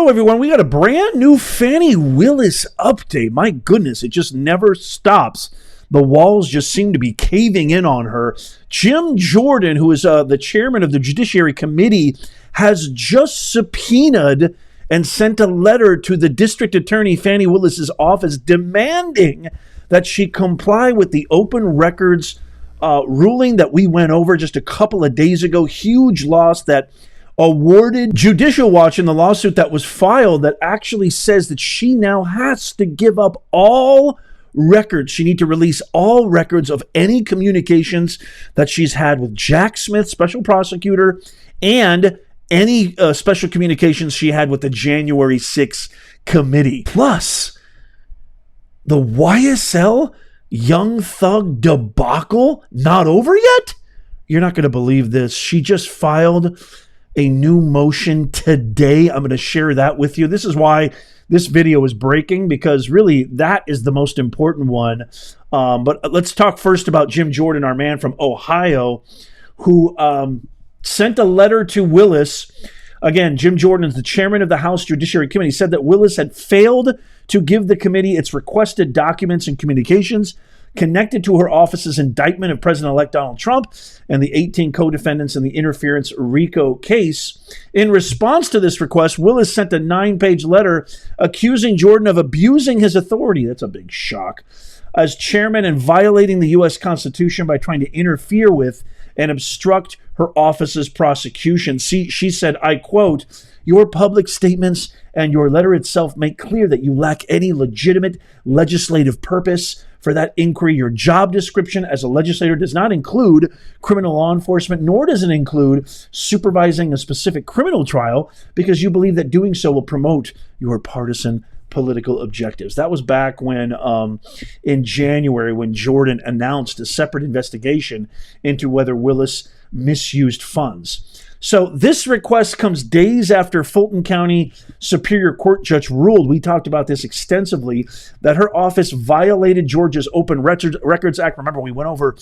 So everyone, we got a brand new Fani Willis update. My goodness, it just never stops. The walls just seem to be caving in on her. Jim Jordan, who is the chairman of the Judiciary Committee, has just subpoenaed and sent a letter to the district attorney, Fani Willis's office, demanding that she comply with the open records ruling that we went over just a couple of days ago. Huge loss that awarded Judicial Watch in the lawsuit that was filed that actually says that she now has to give up all records. She needs to release all records of any communications that she's had with Jack Smith, special prosecutor, and any special communications she had with the January 6th committee. Plus, the YSL Young Thug debacle not over yet? You're not going to believe this. She just filed a new motion today. I'm going to share that with you. This is why this video is breaking, because really that is the most important one. But let's talk first about Jim Jordan, our man from Ohio, who sent a letter to Willis. Again, Jim Jordan is the chairman of the House Judiciary Committee, said that Willis had failed to give the committee its requested documents and communications connected to her office's indictment of President-elect Donald Trump and the 18 co-defendants in the interference RICO case. In response to this request, Willis sent a 9-page letter accusing Jordan of abusing his authority. That's a big shock. As chairman and violating the U.S. Constitution by trying to interfere with and obstruct her office's prosecution. She said, I quote, "Your public statements and your letter itself make clear that you lack any legitimate legislative purpose for that inquiry. Your job description as a legislator does not include criminal law enforcement, nor does it include supervising a specific criminal trial, because you believe that doing so will promote your partisan political objectives." That was back when, in January, when Jordan announced a separate investigation into whether Willis misused funds. So this request comes days after Fulton County Superior Court judge ruled, we talked about this extensively, that her office violated Georgia's Open Records Act. Remember, we went over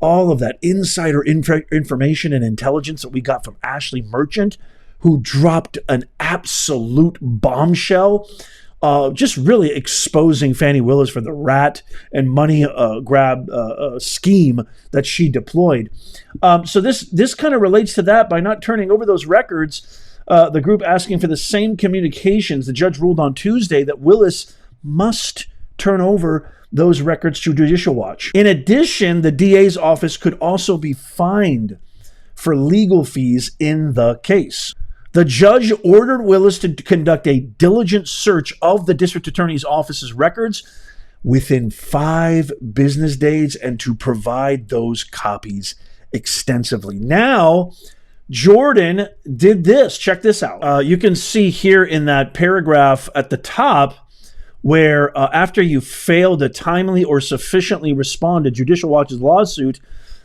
all of that insider information and intelligence that we got from Ashley Merchant, who dropped an absolute bombshell, just really exposing Fani Willis for the rat and money grab scheme that she deployed. So this kind of relates to that by not turning over those records. The group asking for the same communications. The judge ruled on Tuesday that Willis must turn over those records to Judicial Watch. In addition, the DA's office could also be fined for legal fees in the case. The judge ordered Willis to conduct a diligent search of the district attorney's office's records within 5 business days and to provide those copies extensively. Now, Jordan did this. Check this out. You can see here in that paragraph at the top where after you fail to timely or sufficiently respond to Judicial Watch's lawsuit,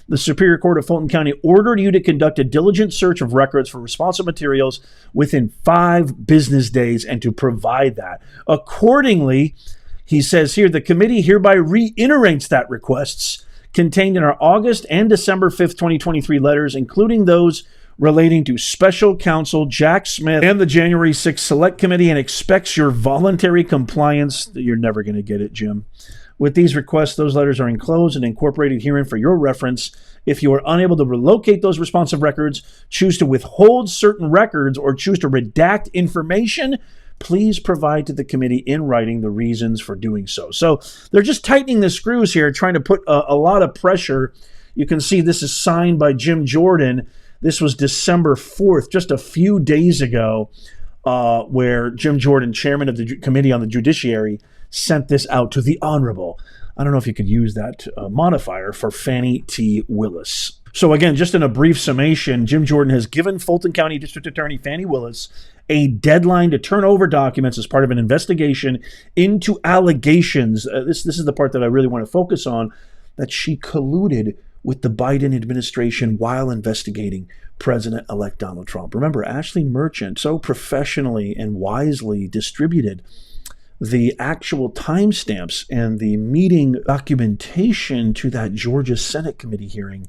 the Superior Court of Fulton County ordered you to conduct a diligent search of records for responsive materials within 5 business days and to provide that. Accordingly, he says here, the committee hereby reiterates that requests contained in our August and December 5th, 2023 letters, including those relating to special counsel Jack Smith and the January 6th Select Committee, and expects your voluntary compliance. You're never going to get it, Jim. With these requests, those letters are enclosed and incorporated herein for your reference. If you are unable to relocate those responsive records, choose to withhold certain records, or choose to redact information, please provide to the committee in writing the reasons for doing so. So they're just tightening the screws here, trying to put a lot of pressure. You can see this is signed by Jim Jordan. This was December 4th, just a few days ago, where Jim Jordan, chairman of the Committee on the Judiciary, sent this out to the Honorable. I don't know if you could use that modifier for Fani T. Willis. So again, just in a brief summation, Jim Jordan has given Fulton County District Attorney Fani Willis a deadline to turn over documents as part of an investigation into allegations. This is the part that I really want to focus on, that she colluded with the Biden administration while investigating President-elect Donald Trump. Remember, Ashley Merchant so professionally and wisely distributed the actual timestamps and the meeting documentation to that Georgia Senate committee hearing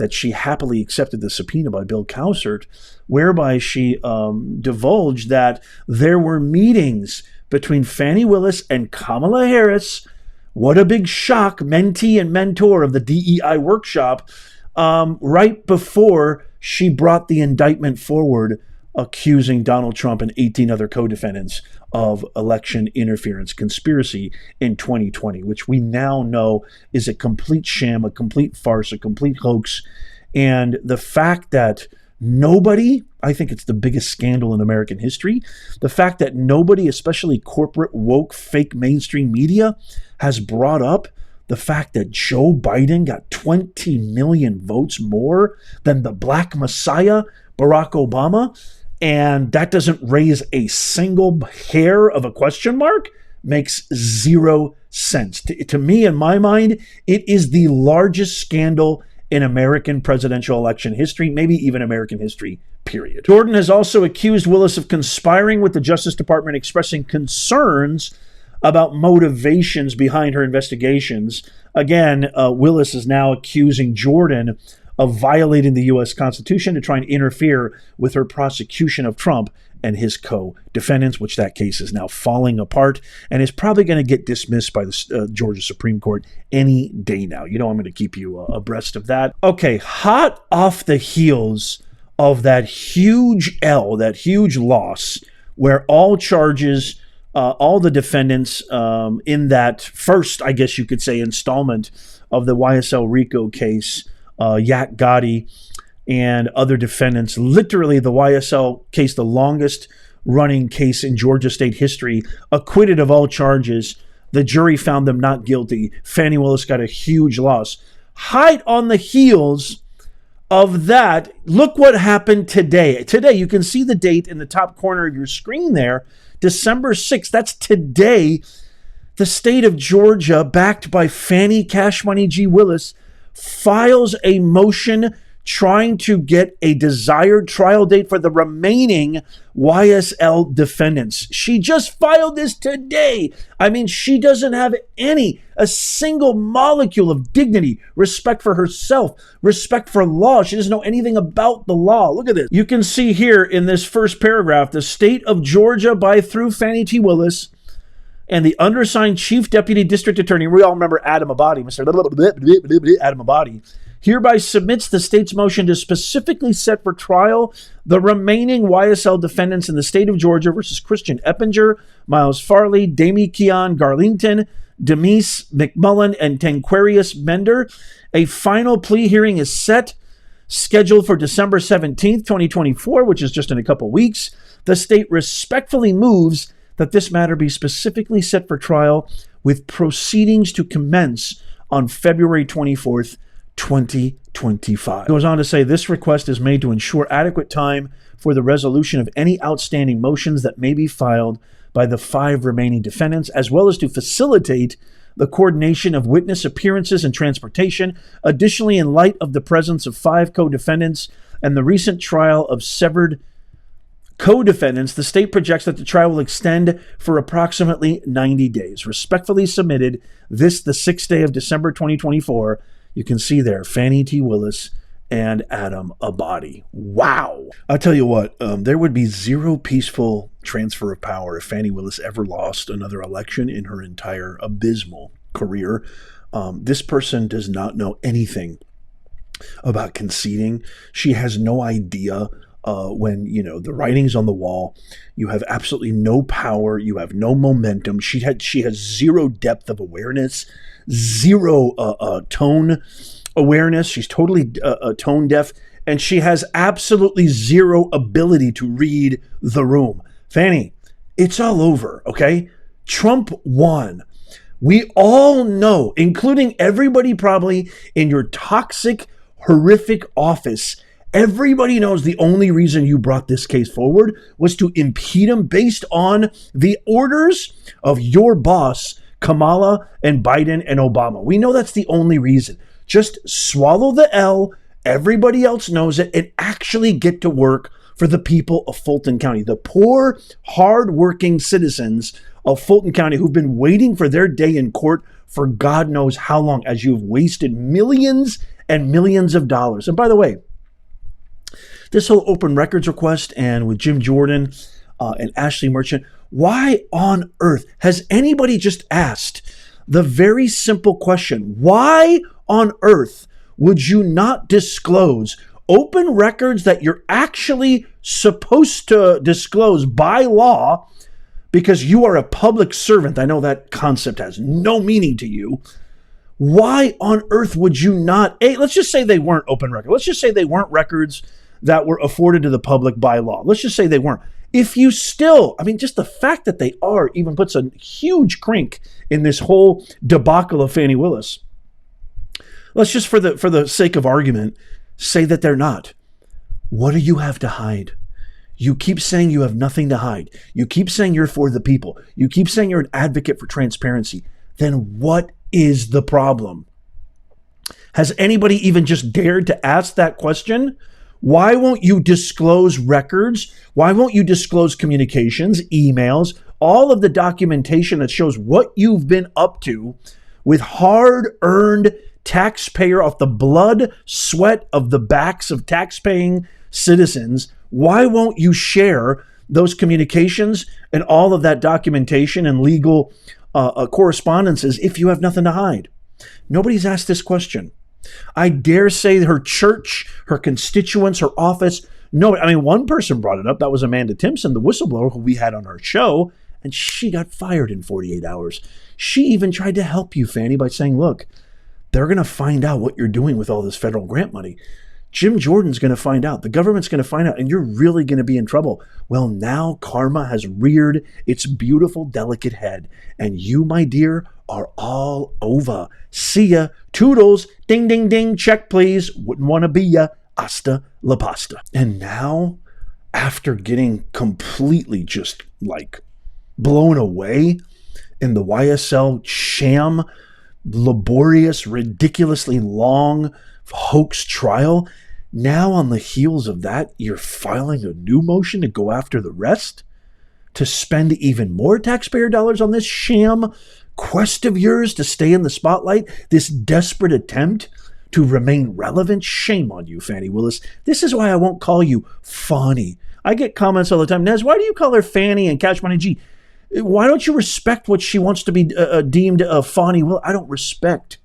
that she happily accepted the subpoena by Bill Cowsert, whereby she divulged that there were meetings between Fani Willis and Kamala Harris. What a big shock, mentee and mentor of the DEI workshop, right before she brought the indictment forward, accusing Donald Trump and 18 other co-defendants of election interference conspiracy in 2020, which we now know is a complete sham, a complete farce, a complete hoax. And the fact that nobody, I think it's the biggest scandal in American history, the fact that nobody, especially corporate, woke, fake mainstream media, has brought up the fact that Joe Biden got 20 million votes more than the Black Messiah, Barack Obama, and that doesn't raise a single hair of a question mark, makes zero sense. To me, in my mind, it is the largest scandal in American presidential election history, maybe even American history, period. Jordan has also accused Willis of conspiring with the Justice Department, expressing concerns about motivations behind her investigations. Again, Willis is now accusing Jordan of violating the U.S. Constitution to try and interfere with her prosecution of Trump and his co-defendants, which that case is now falling apart and is probably going to get dismissed by the Georgia Supreme Court any day now. You know, I'm going to keep you abreast of that. Okay, hot off the heels of that huge L, that huge loss, where all charges, all the defendants in that first, I guess you could say, installment of the YSL RICO case, Yak Gotti and other defendants, literally the YSL case, the longest running case in Georgia state history, acquitted of all charges. The jury found them not guilty. Fani Willis got a huge loss. Hot on the heels of that, look what happened today. Today, you can see the date in the top corner of your screen there, December 6th. That's today. The state of Georgia, backed by Fannie Cash Money G. Willis, files a motion trying to get a desired trial date for the remaining YSL defendants. She just filed this today. I mean, she doesn't have a single molecule of dignity, respect for herself, respect for law. She doesn't know anything about the law. Look at this. You can see here in this first paragraph, the state of Georgia through Fani T. Willis and the undersigned Chief Deputy District Attorney, we all remember Adam Abadi, Mr. Adam Abadi, hereby submits the state's motion to specifically set for trial the remaining YSL defendants in the state of Georgia versus Christian Eppinger, Miles Farley, Damikian Garlington, Demise McMullen, and Tanquarius Mender. A final plea hearing is scheduled for December 17th, 2024, which is just in a couple weeks. The state respectfully moves that this matter be specifically set for trial with proceedings to commence on February 24th, 2025. It goes on to say this request is made to ensure adequate time for the resolution of any outstanding motions that may be filed by the 5 remaining defendants, as well as to facilitate the coordination of witness appearances and transportation. Additionally, in light of the presence of 5 co-defendants and the recent trial of severed co-defendants, the state projects that the trial will extend for approximately 90 days. Respectfully submitted, the 6th day of December 2024. You can see there, Fani T. Willis and Adam Abadi. Wow. I'll tell you what, there would be zero peaceful transfer of power if Fani Willis ever lost another election in her entire abysmal career. This person does not know anything about conceding. She has no idea when, the writing's on the wall. You have absolutely no power. You have no momentum. She has zero depth of awareness, zero tone awareness. She's totally tone deaf, and she has absolutely zero ability to read the room. Fani, it's all over, okay? Trump won. We all know, including everybody probably in your toxic, horrific office, everybody knows the only reason you brought this case forward was to impede him based on the orders of your boss, Kamala and Biden and Obama. We know that's the only reason. Just swallow the L, everybody else knows it, and actually get to work for the people of Fulton County, the poor, hard-working citizens of Fulton County who've been waiting for their day in court for God knows how long, as you've wasted millions and millions of dollars. And by the way, this whole open records request and with Jim Jordan and Ashley Merchant, why on earth has anybody just asked the very simple question, why on earth would you not disclose open records that you're actually supposed to disclose by law because you are a public servant? I know that concept has no meaning to you. Why on earth would you not? Let's just say they weren't open records. Let's just say they weren't records that were afforded to the public by law. Let's just say they weren't. If you still, just the fact that they are even puts a huge crink in this whole debacle of Fani Willis. Let's just, for the sake of argument, say that they're not. What do you have to hide? You keep saying you have nothing to hide. You keep saying you're for the people. You keep saying you're an advocate for transparency. Then what is the problem? Has anybody even just dared to ask that question? Why won't you disclose records? Why won't you disclose communications, emails, all of the documentation that shows what you've been up to with hard-earned taxpayer off the blood, sweat of the backs of taxpaying citizens? Why won't you share those communications and all of that documentation and legal correspondences if you have nothing to hide? Nobody's asked this question. I dare say her church, her constituents, her office. No, one person brought it up. That was Amanda Timpson, the whistleblower who we had on our show, and she got fired in 48 hours. She even tried to help you, Fani, by saying, look, they're going to find out what you're doing with all this federal grant money. Jim Jordan's going to find out. The government's going to find out, and you're really going to be in trouble. Well, now karma has reared its beautiful, delicate head, and you, my dear, are all over. See ya. Toodles. Ding, ding, ding. Check, please. Wouldn't want to be ya. Hasta la pasta. And now, after getting completely just blown away in the YSL sham, laborious, ridiculously long hoax trial, now on the heels of that, you're filing a new motion to go after the rest? To spend even more taxpayer dollars on this sham quest of yours to stay in the spotlight? This desperate attempt to remain relevant? Shame on you, Fani Willis. This is why I won't call you Fani. I get comments all the time. Nez, why do you call her Fani and Cash Money G? Why don't you respect what she wants to be deemed Fani Willis? I don't respect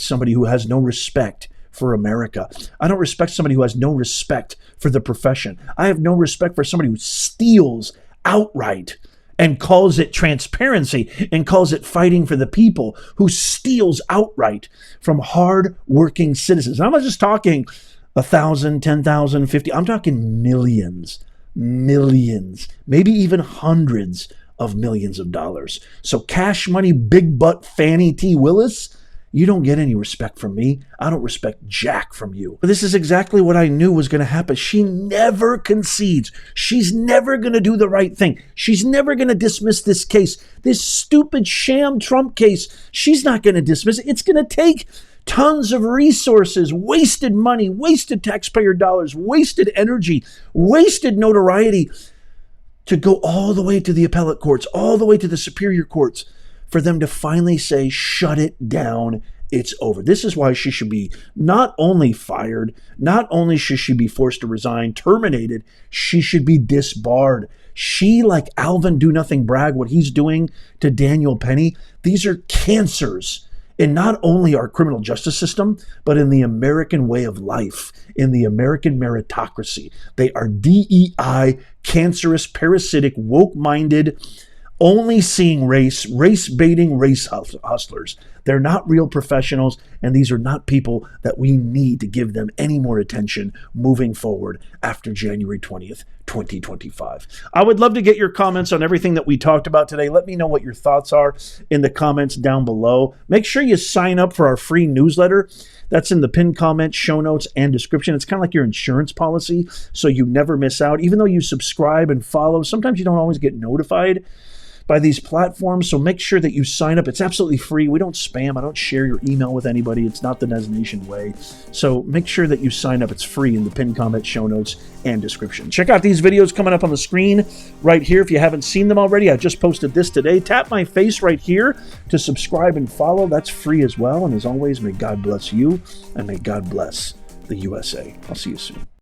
somebody who has no respect for America. I don't respect somebody who has no respect for the profession. I have no respect for somebody who steals outright and calls it transparency and calls it fighting for the people, who steals outright from hard-working citizens. And I'm not just talking 1,000, 10,000, 50. I'm talking millions, maybe even hundreds of millions of dollars. So Cash Money, Big Butt Fani T. Willis, you don't get any respect from me. I don't respect jack from you. But this is exactly what I knew was going to happen. She never concedes. She's never going to do the right thing. She's never going to dismiss this case. This stupid sham Trump case, she's not going to dismiss it. It's going to take tons of resources, wasted money, wasted taxpayer dollars, wasted energy, wasted notoriety to go all the way to the appellate courts, all the way to the superior courts, for them to finally say, shut it down, it's over. This is why she should be not only fired, not only should she be forced to resign, terminated, she should be disbarred. She, like Alvin Do Nothing Bragg, what he's doing to Daniel Penny, these are cancers in not only our criminal justice system, but in the American way of life, in the American meritocracy. They are DEI, cancerous, parasitic, woke-minded, only seeing race-baiting race hustlers. They're not real professionals, and these are not people that we need to give them any more attention moving forward after January 20th, 2025. I would love to get your comments on everything that we talked about today. Let me know what your thoughts are in the comments down below. Make sure you sign up for our free newsletter. That's in the pinned comment, show notes, and description. It's kind of like your insurance policy, so you never miss out. Even though you subscribe and follow, sometimes you don't always get notified, by these platforms, so make sure that you sign up. It's absolutely free. We don't spam. I don't share your email with anybody. It's not the Designation way. So make sure that you sign up. It's free in the pinned comment, show notes, and description. Check out these videos coming up on the screen right here. If you haven't seen them already, I just posted this today. Tap my face right here to subscribe and follow. That's free as well. And as always, may God bless you, and may God bless the USA. I'll see you soon.